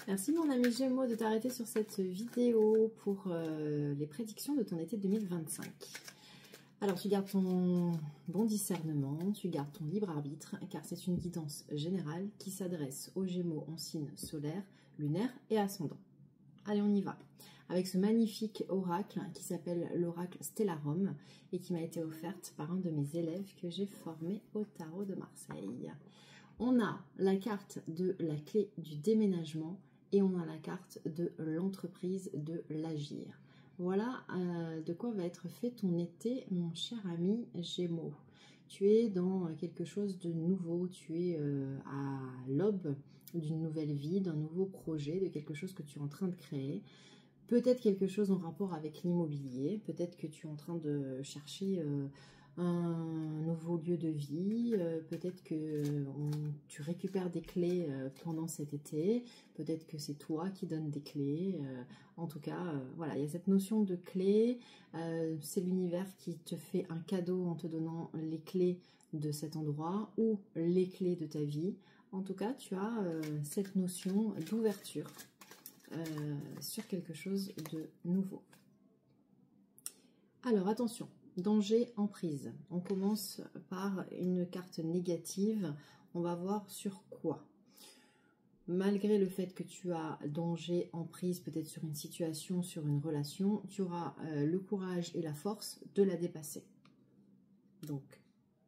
Merci mon ami Gémeaux de t'arrêter sur cette vidéo pour les prédictions de ton été 2025. Alors tu gardes ton bon discernement, tu gardes ton libre arbitre car c'est une guidance générale qui s'adresse aux Gémeaux en signe solaire, lunaire et ascendant. Allez, on y va avec ce magnifique oracle qui s'appelle l'oracle Stellarum et qui m'a été offerte par un de mes élèves que j'ai formé au tarot de Marseille. On a la carte de la clé du déménagement et on a la carte de l'entreprise de l'agir. Voilà de quoi va être fait ton été, mon cher ami Gémeaux. Tu es dans quelque chose de nouveau, tu es à l'aube d'une nouvelle vie, d'un nouveau projet, de quelque chose que tu es en train de créer. Peut-être quelque chose en rapport avec l'immobilier, peut-être que tu es en train de chercher un nouveau lieu de vie, peut-être que tu récupères des clés pendant cet été, peut-être que c'est toi qui donnes des clés, en tout cas, voilà, il y a cette notion de clé, c'est l'univers qui te fait un cadeau en te donnant les clés de cet endroit ou les clés de ta vie. En tout cas, tu as cette notion d'ouverture sur quelque chose de nouveau. Alors attention, danger, emprise. On commence par une carte négative. On va voir sur quoi. Malgré le fait que tu as danger, emprise, peut-être sur une situation, sur une relation, tu auras le courage et la force de la dépasser. Donc,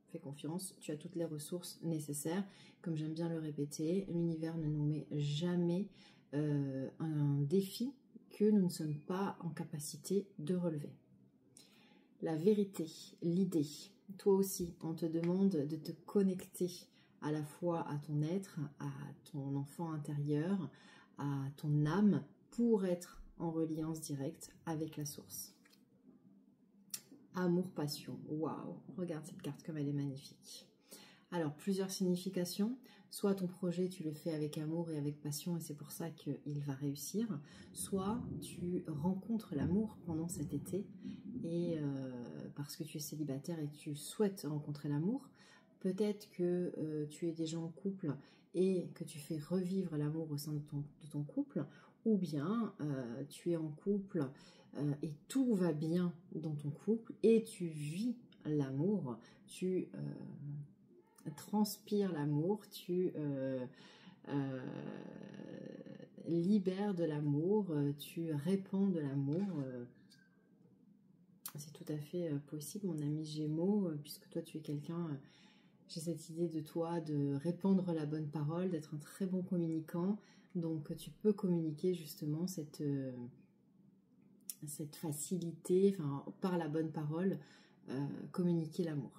fais confiance, tu as toutes les ressources nécessaires. Comme j'aime bien le répéter, l'univers ne nous met jamais un défi que nous ne sommes pas en capacité de relever. La vérité, l'idée, toi aussi, on te demande de te connecter à la fois à ton être, à ton enfant intérieur, à ton âme, pour être en reliance directe avec la source. Amour, passion, waouh, regarde cette carte comme elle est magnifique. Alors, plusieurs significations. Soit ton projet, tu le fais avec amour et avec passion et c'est pour ça qu'il va réussir. Soit tu rencontres l'amour pendant cet été et parce que tu es célibataire et tu souhaites rencontrer l'amour. Peut-être que tu es déjà en couple et que tu fais revivre l'amour au sein de ton couple. Ou bien tu es en couple et tout va bien dans ton couple et tu vis l'amour, tu transpires l'amour, tu libères de l'amour, tu répands de l'amour. C'est tout à fait possible, mon ami Gémeaux, puisque toi tu es quelqu'un, j'ai cette idée de toi de répandre la bonne parole, d'être un très bon communicant, donc tu peux communiquer justement cette facilité, enfin, par la bonne parole, communiquer l'amour.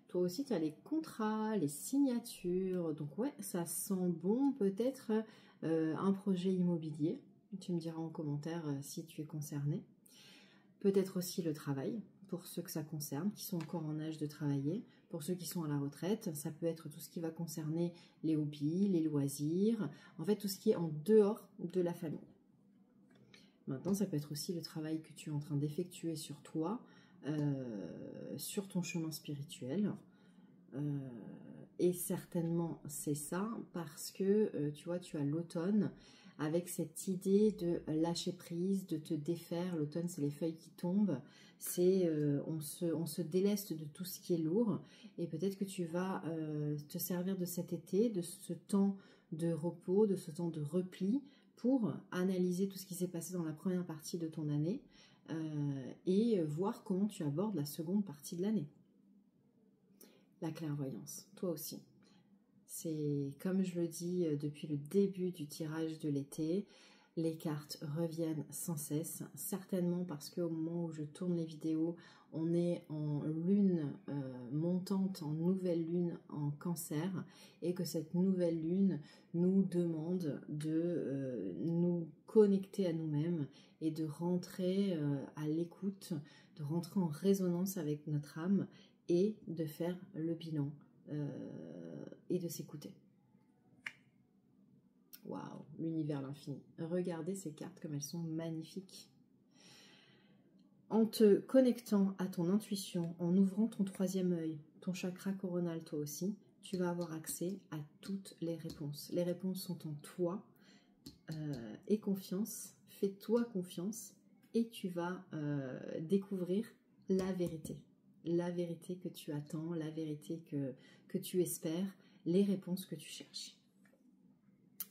Toi aussi, tu as les contrats, les signatures. Donc, ouais, ça sent bon. Peut-être un projet immobilier. Tu me diras en commentaire si tu es concerné. Peut-être aussi le travail, pour ceux que ça concerne, qui sont encore en âge de travailler. Pour ceux qui sont à la retraite, ça peut être tout ce qui va concerner les hobbies, les loisirs. En fait, tout ce qui est en dehors de la famille. Maintenant, ça peut être aussi le travail que tu es en train d'effectuer sur toi, sur ton chemin spirituel. Et certainement, c'est ça, parce que, tu vois, tu as l'automne, avec cette idée de lâcher prise, de te défaire. L'automne, c'est les feuilles qui tombent, c'est on se déleste de tout ce qui est lourd, et peut-être que tu vas te servir de cet été, de ce temps de repos, de ce temps de repli, pour analyser tout ce qui s'est passé dans la première partie de ton année et voir comment tu abordes la seconde partie de l'année. La clairvoyance, toi aussi. C'est comme je le dis depuis le début du tirage de l'été, les cartes reviennent sans cesse, certainement parce qu'au moment où je tourne les vidéos, on est en lune montante, en nouvelle lune en cancer, et que cette nouvelle lune nous demande de nous connecter à nous-mêmes et de rentrer à l'écoute, de rentrer en résonance avec notre âme et de faire le bilan et de s'écouter. Waouh, l'univers, l'infini. Regardez ces cartes comme elles sont magnifiques. En te connectant à ton intuition, en ouvrant ton troisième œil, ton chakra coronal toi aussi, tu vas avoir accès à toutes les réponses. Les réponses sont en toi aie confiance, fais-toi confiance et tu vas découvrir la vérité que tu attends, la vérité que tu espères, les réponses que tu cherches.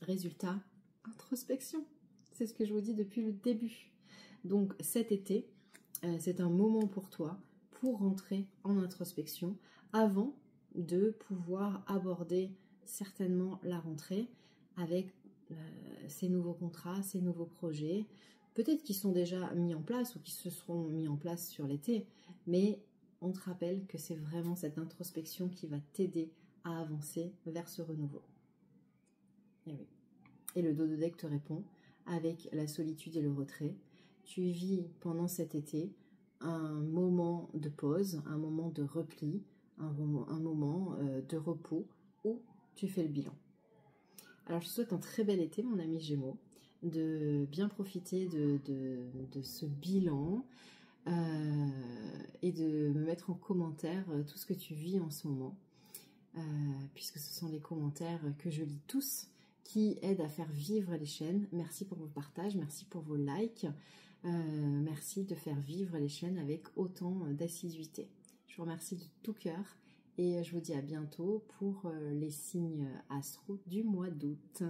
Résultat, introspection. C'est ce que je vous dis depuis le début. Donc cet été, c'est un moment pour toi pour rentrer en introspection avant de pouvoir aborder certainement la rentrée avec ces nouveaux contrats, ces nouveaux projets, peut-être qu'ils sont déjà mis en place ou qui se seront mis en place sur l'été, mais on te rappelle que c'est vraiment cette introspection qui va t'aider à avancer vers ce renouveau. Et oui. Et le dodo deck te répond avec la solitude et le retrait. Tu vis pendant cet été un moment de pause, un moment de repli, un moment de repos où tu fais le bilan. Alors je te souhaite un très bel été mon ami Gémeaux, de bien profiter de ce bilan et de me mettre en commentaire tout ce que tu vis en ce moment, puisque ce sont les commentaires que je lis tous qui aident à faire vivre les chaînes. Merci pour vos partages, merci pour vos likes, merci de faire vivre les chaînes avec autant d'assiduité. Je vous remercie de tout cœur et je vous dis à bientôt pour les signes astro du mois d'août.